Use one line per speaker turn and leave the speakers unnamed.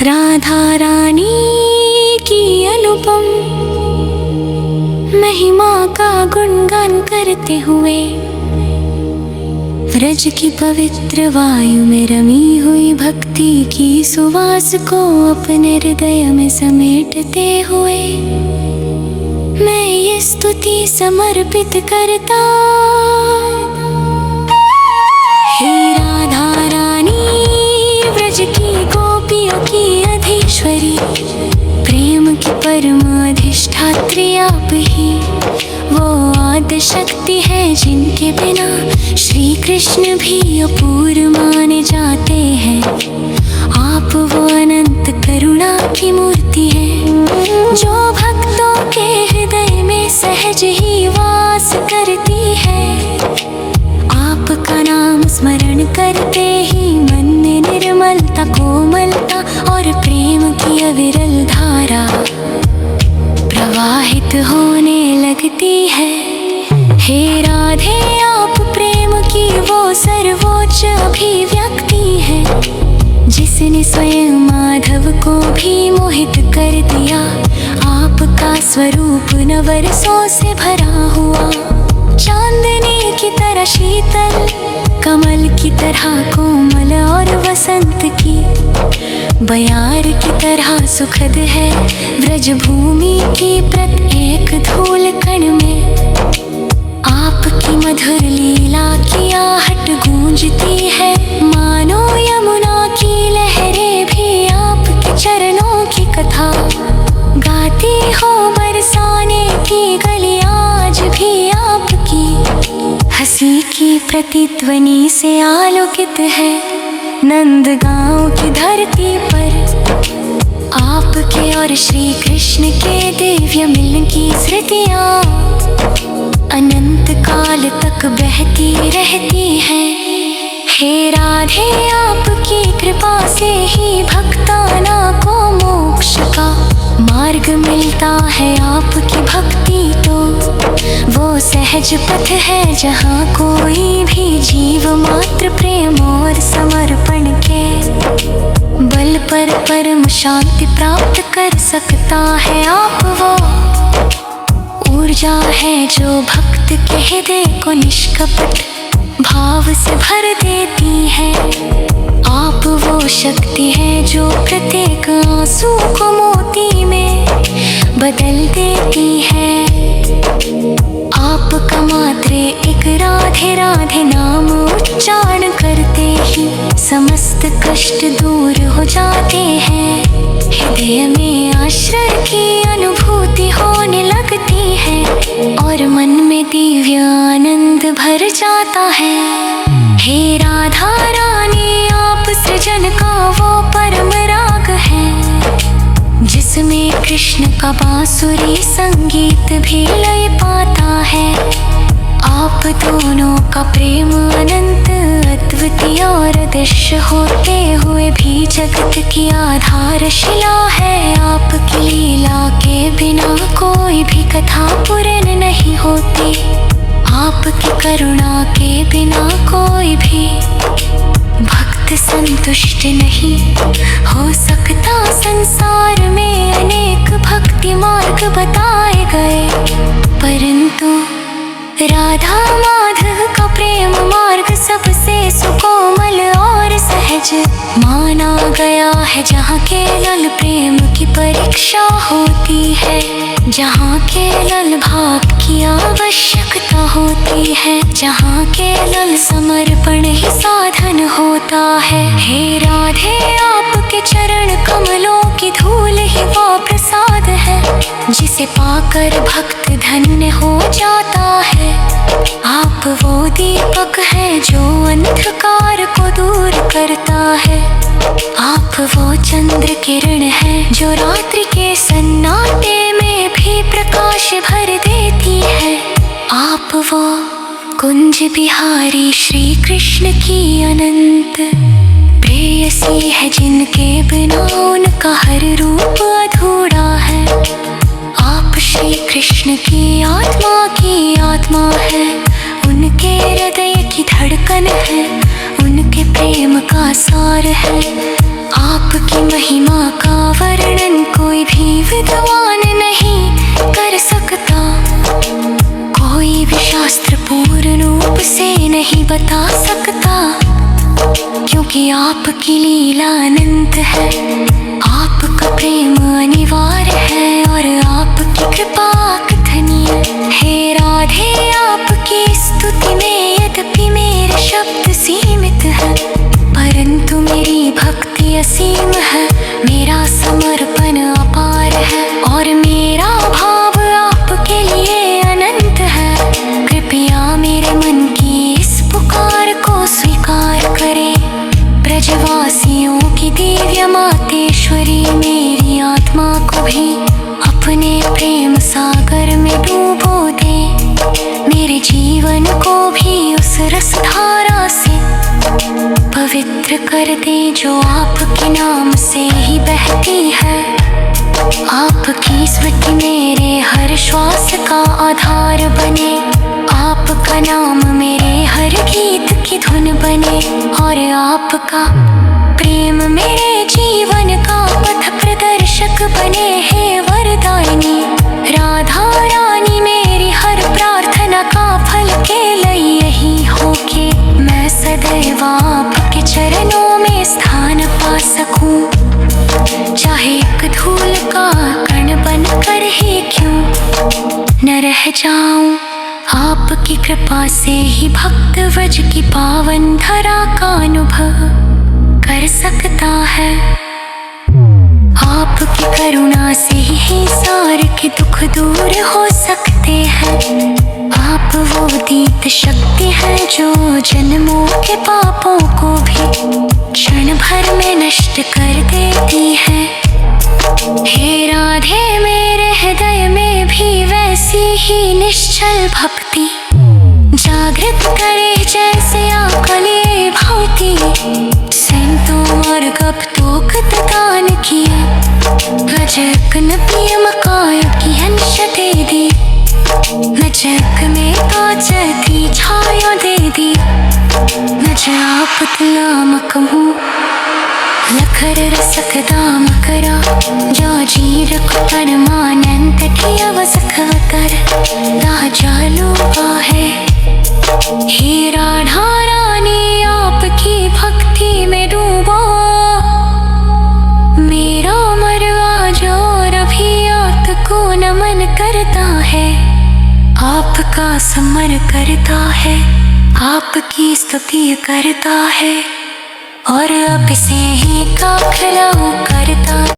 राधा रानी की अनुपम महिमा का गुणगान करते हुए व्रज की पवित्र वायु में रमी हुई भक्ति की सुवास को अपने हृदय में समेटते हुए मैं ये स्तुति समर्पित करता। हे राधा रानी व्रज की गोपियों की अधीश्वरी, प्रेम की परम अधिष्ठात्री आप ही वो आद्य शक्ति है जिनके बिना श्री कृष्ण भी अपूर्व माने जाते हैं। आप वो अनंत करुणा की मूर्ति है जो भक्तों के हृदय में सहज ही वास करती है। आपका नाम स्मरण करते ही मन में निर्मलता, कोमलता और प्रेम की अविरल धारा प्रवाहित होने लगती है। हे राधे आप प्रेम की वो सर्वोच्च अभिव्यक्ति है जिसने स्वयं माधव को भी मोहित कर दिया। आपका स्वरूप नवरसों से भरा हुआ, चांदनी की तरह शीतल, कमल की तरह कोमल और वसंत की बयार की तरह सुखद है। व्रज भूमि की प्रत्येक धूल कण में आपकी मधुर लीला की आहट गूंजती है। मानो यमुना की लहरें भी आपके चरणों की कथा गाती हो। बरसाने की गलियां आज भी आपकी हंसी की प्रतिध्वनि से आलोकित है। नंदगांव की धरती पर आपके और श्री कृष्ण के दिव्य मिलन की स्मृतियां अनंत काल तक बहती रहती हैं। हे राधे आपकी कृपा से ही भक्ताना को मोक्ष का मार्ग मिलता है। आपकी भक्ति तो वो सहज पथ है जहाँ कोई भी जीव मात्र प्रेम और समर्पण के बल पर परम शांति प्राप्त कर सकता है। आप वो ऊर्जा है जो भक्त के हृदय को निष्कपट भाव से भर देती है। आप वो शक्ति है जो प्रत्येक आंसू को मोती में बदल देती है। आपका मात्र एक राधे राधे नाम उच्चारण करते ही समस्त कष्ट दूर हो जाते हैं। हृदय में आश्रय की अनुभूति होने लगती है और मन में दिव्य आनंद भर जाता है। हे राधा रानी आप सृजन का वो परम राग है जिसमें कृष्ण का बांसुरी संगीत भी लय पाता है। आप दोनों का प्रेम अनंत अद्वितीय और अदृश्य होते हुए भी जगत की आधारशिला है। आपकी लीला के बिना कोई भी कथा पूर्ण नहीं होती। आपकी करुणा के बिना कोई भी भक्त संतुष्ट नहीं हो सकता। संसार में अनेक भक्ति मार्ग बताए गए परंतु राधा माधव का प्रेम मार्ग सबसे सुकोमल और सहज माना गया है। जहाँ केवल प्रेम की परीक्षा होती है, जहाँ केवल भाव की आवश्यकता होती है, जहाँ केवल समर्पण ही साधन होता है। हे राधे आपके चरण कमलों की धूल ही वो प्रसाद है जिसे पाकर भक्त धन्य हो जाता है। आप वो दीपक है जो अंधकार को दूर करता है। आप वो चंद्र किरण है जो रात्रि के सन्नाटे में भी प्रकाश भर देती है। आप वो कुंज बिहारी श्री कृष्ण की अनंत प्रेयसी है जिनके बिना उनका हर रूप अधूरा है। आप श्री कृष्ण की आत्मा है, उनके हृदय की धड़कन है, उनके प्रेम का सार है। आप आपकी महिमा का वर्णन कोई भी विद्वान नहीं कर सकता, कोई भी शास्त्र पूर्ण रूप से नहीं बता सकता, क्योंकि आपकी लीला अनंत है, आपका प्रेम अनिवार्य है और आपकी कृपा अकथनीय। हे राधे, आपकी स्तुति में यद्यपि मेरे शब्द सीमित है, परंतु मेरी भक्ति असीम है, मेरा समर्पण अपार है और मेरा भाव आपके लिए अनंत है। कृपया मेरे मन की इस पुकार को स्वीकार करें। ब्रजवासियों की दिव्य मातेश्वरी, मेरी आत्मा को भी अपने प्रेम सागर में डूबो दे, मेरे जीवन को भी उस रसधारा से पवित्र कर दे जो आपके नाम से ही बहती है। आपकी स्मृति मेरे हर श्वास का आधार बने, आपका नाम मेरे हर गीत की धुन बने और आपका प्रेम मेरे जीवन का पथ प्रदर्शक बने। हे वरदायिनी राधा रानी, मेरी हर प्रार्थना का फल केवल यही हो कि मैं सदैव आपके चरणों में स्थान पा सकूं, चाहे एक धूल का कण बन कर ही क्यों न रह जाऊं। आपकी कृपा से ही भक्त व्रज की पावन धरा का अनुभव कर सकता है, आपकी करुणा से ही सारे के दुख दूर हो सकते हैं। आप वो दीप्त शक्ति है जो जन्मों के पापों को भी क्षण भर में नष्ट कर देती है। हे राधे, मेरे हृदय में भी वैसी ही निश्चल भक्ति जागृत करे जैसे आकले भवती। संतों और गप्तों को दान किए, भजक न पियम काय की अंश दे दी, न जग में ताजती छाया दे दी, न जाप तुलाम कहूँ लखर रसक दाम करा, जो जीर कुतर मानंत ठियव सखवतर राजा लूबा है। हे राधा रानी, आपकी भक्ति में डूबा मेरा मरवा जो रभियात को नमन करता है, आपका समर करता है, आपकी स्तुति करता है और अब से ही काखलाऊ करता।